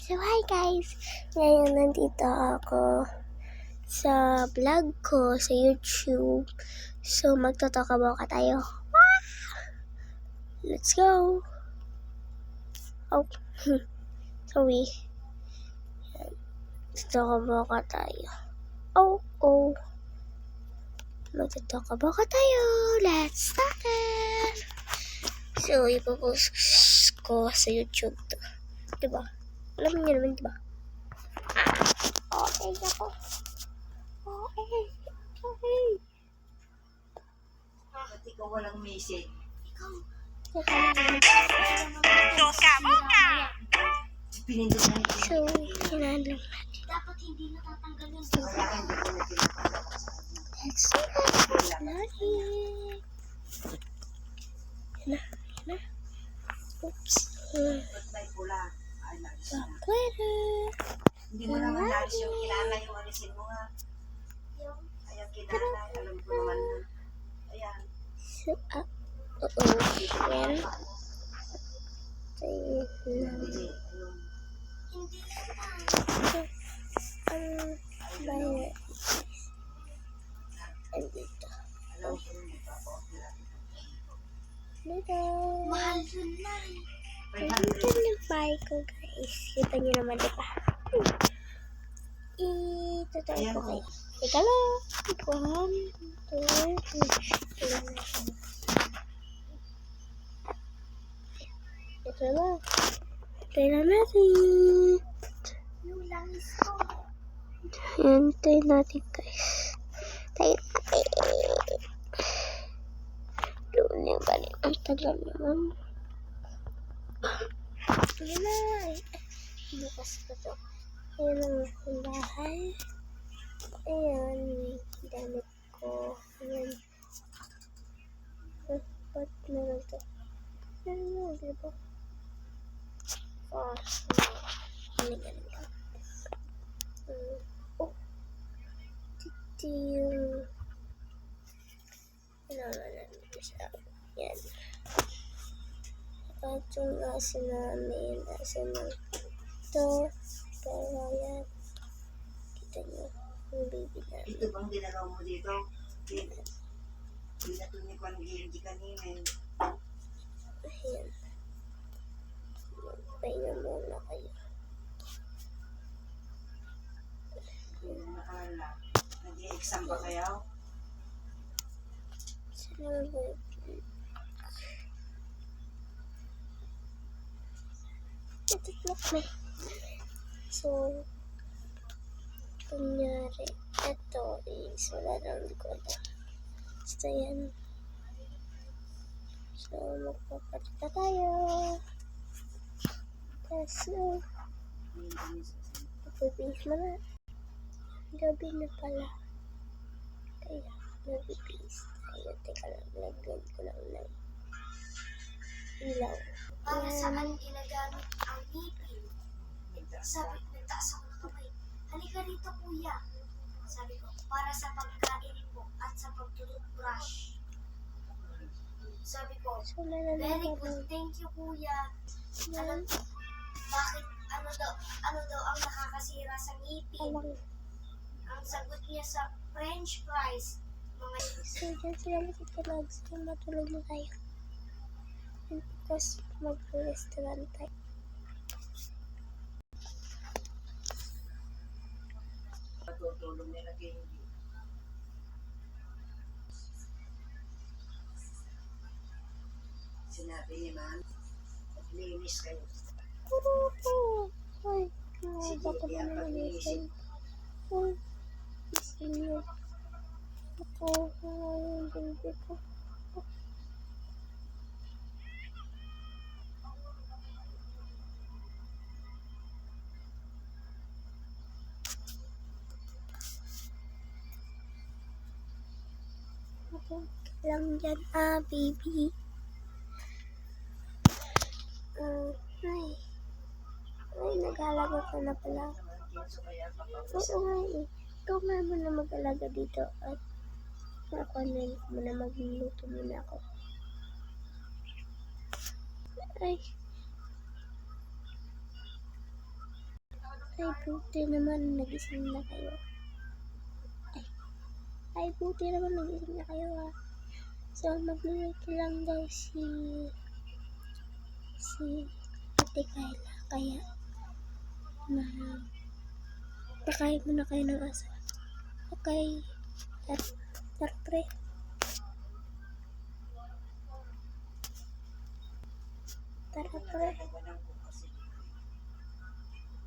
So hi guys! Ngayon nandito ako sa vlog ko sa YouTube. So magtotokaboka tayo. Let's go! Oh, sorry. Magtotokaboka tayo. Oh. Magtotokaboka tayo. Let's start it! So ipopost ko sa YouTube to. Diba? Alam niyo naman, diba? Okay ako. Okay. Ba't ikaw walang message? Tokaboka! Pinindot na ito. So, hinanong natin. Dapat hindi natatanggal yung wala kang dito na pinapalabas. Let's start it. Yan na. Oops. Ba't may pula? Ay, naalis na. Pwede. Hindi mo naman naalis yung kilala, yung alisin mo nga. Ayan, kilala, alam ko naman na. Ayan. So, Yan. Hindi. Violet. Andito. Alam ko yung magpapa-opera. Dito. Mahal yun na. Ito yung buy ko, guys. Kita nyo naman, diba? Ito tayo po kayo. Teka lang. 1, 2, 3. Ito na. Tayo na natin. Yung langis ko. Ayan, tayo natin, guys. Tayo natin. Doon yung balik. Ang tagal naman. Ayan na. Bukas ko to. Ayan ang aking bahay. Ayan, may damit ko. Ayan. Ba't meron to? Ayan, diba? Ganun. Oh. Dito yung nandito siya. Yan. At yung aso namin, aso ng ito. Pero yan. Kita nyo. Yung baby namin. Ito bang dinalaw mo dito? Pinatunig ko ang hindi kanina eh. Ayan. Pahinga muna kayo. Nakala. Nag-i-exam ba kayo? Saan ba yun? Natitlok na. So, kunyari, ito is wala nang likod. Basta yan. So, magpapalita tayo. Kaso, pipis mo na. Gabi na pala. Kaya, nabipis tayo. Teka lang, lagyan ko lang ng ilaw. Para saan ginagamit ang ngipin? Sabi, nagtaas ako ng kamay. Halika rito, kuya. Sabi ko, para sa pagkain po at sa pagtututbrush. Sabi ko, So, very good, thank you, kuya. Alam, bakit, ano daw ang nakakasira sa ngipin? Ang sagot niya sa French fries, mga So, dyan sila nakitulog. So, matulog na tayo. And because mag-restaurant tayo. Patutulong nila kayo hindi. Sinabi niya man, maglinis kayo. Ay, Sige, baka ba iyan naman pag-iisip. Ay, isinyo. Ako, yung baby ko. Okay lang dyan, baby. Ay, nag-alaga ka na pala. Oo nga eh. Ikaw nga muna mag-alaga dito at ako na muna magluluto muna ako. Ay. Ay, buti naman nagising na kayo. Ay, buti naman nagising na kayo ah. So, magluluto lang daw si Ate Kayla. Kaya, pakain muna kayo ng aso. Okay. Tara, pre. Tara, pre.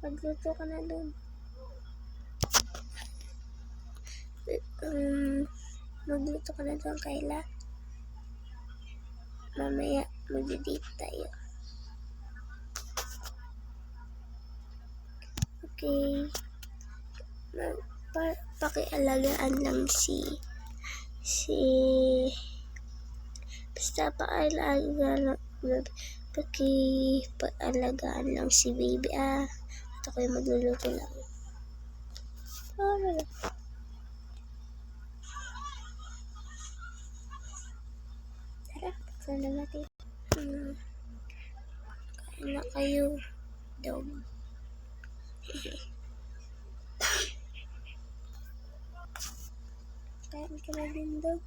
Magluto ka na doon. Magluto ka na doon, Kayla. Mamaya, mag-date tayo. Okay. Pakialagaan lang basta pakialagaan lang si baby ah. At ako'y magluluto lang. Tara, buksan na natin. Kain na kayo. Dog. Kain ka na din, dog.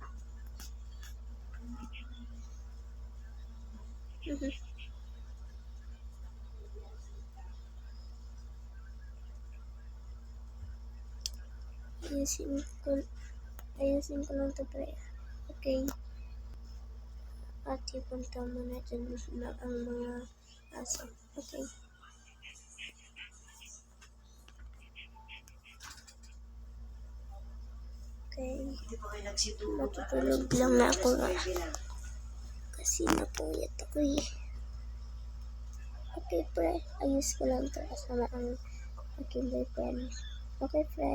Ayusin ko lang ito, pre. Okay. At ipunta mo na dyan na ang mga aso. Okay. Okay. Hindi pa kayo nagsitulog. Matutulog lang na ako kasi napuyat ako eh. Okay, pre. Ayos ko lang ito kasama ang aking boyfriend. Okay, pre.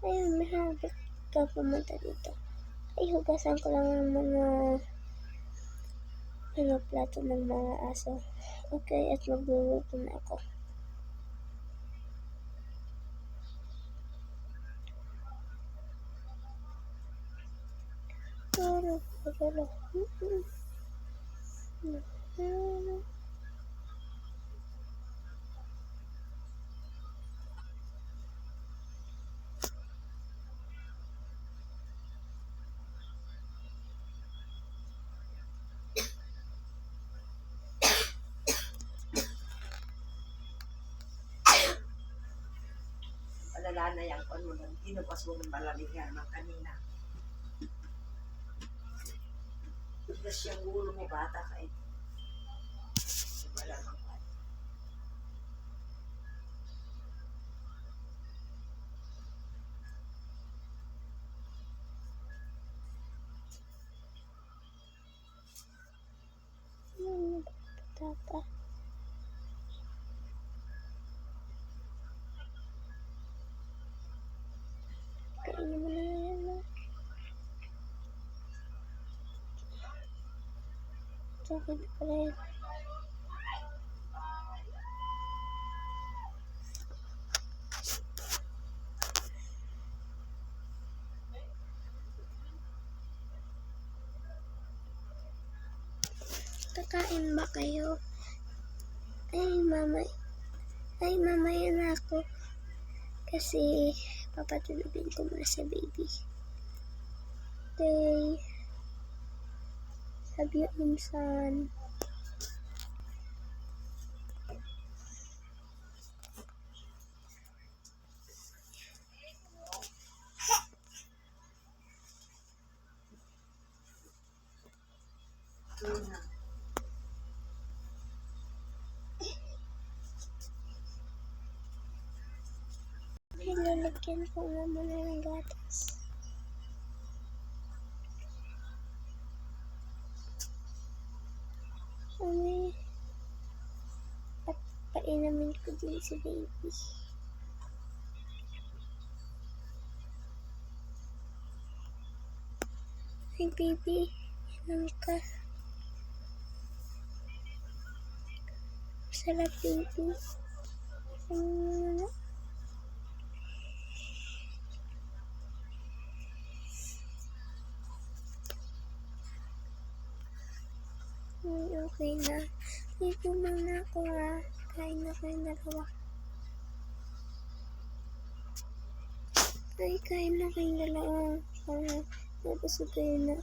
Ay, mahabit ka pumunta dito. Ay, hugasan ko lang ang mga plato ng mga aso. Okay, at magluluto na ako. Palala na yan. Kung ano, kinupas mo ng malamig yan ng kanina. Tigas yung ulo mo, bata ka eh. Wala kang pa. Tata. Kainin mo na yan na. Sakit pa rin. Kakain ba kayo? Ay, mamaya na ako. Kasi, papatulugin ko muna sa baby. Okay. Sabi yung minsan. Lalagyan ko nga muna ng gatas. At painamin ko din si baby. Ay, baby. Inom ka. Sarap, baby. Ay, okay na. Dito muna ako ah. Kain na kayo dalawa. Ay, kain na kayo dalawa. Para nabusog kayo na.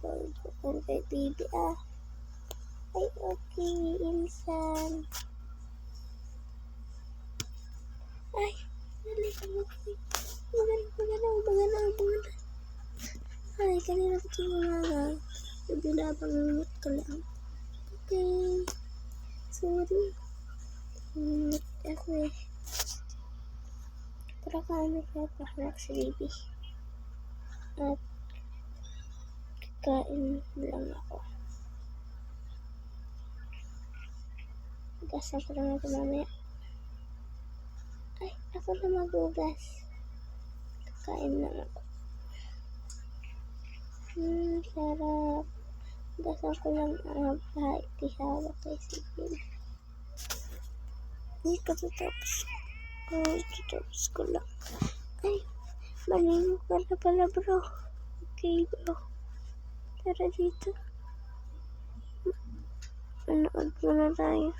Pag kay baby ah. Ay, okay, Insan. Ay, dali ka mag-ay. Magana. Ay, kanina ko tumamaga. Binabang ka lang. Okay. Sorry. Ako eh. Para kaano ka paharap si baby. At kakain lang ako. Gasan ko lang ako mamaya. Ay, ako na magugas. Kakain lang ako. Sarap. Gasan ko lang ihawak kay Sigil. Hindi ko tatapos. Tatapos ko lang. Ay, malingo ka na pala bro. Okay bro. Tara dito. Manood muna tayo.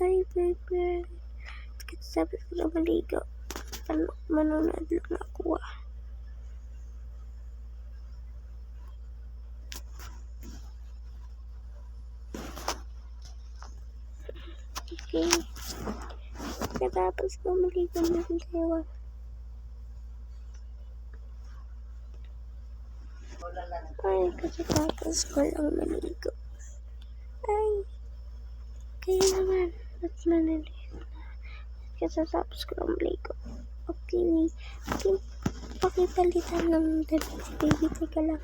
Hi, baby. Sabi ko na maligo. Manonood lang ako ah. Okay. Katapos ko maligo na rin tayo ah. Ay, katapos ko lang maligo. Ay, kaya naman. Ba't manaligo na? Katapos ko lang maligo. Okay. Okay, palitan ng baby. Teka lang.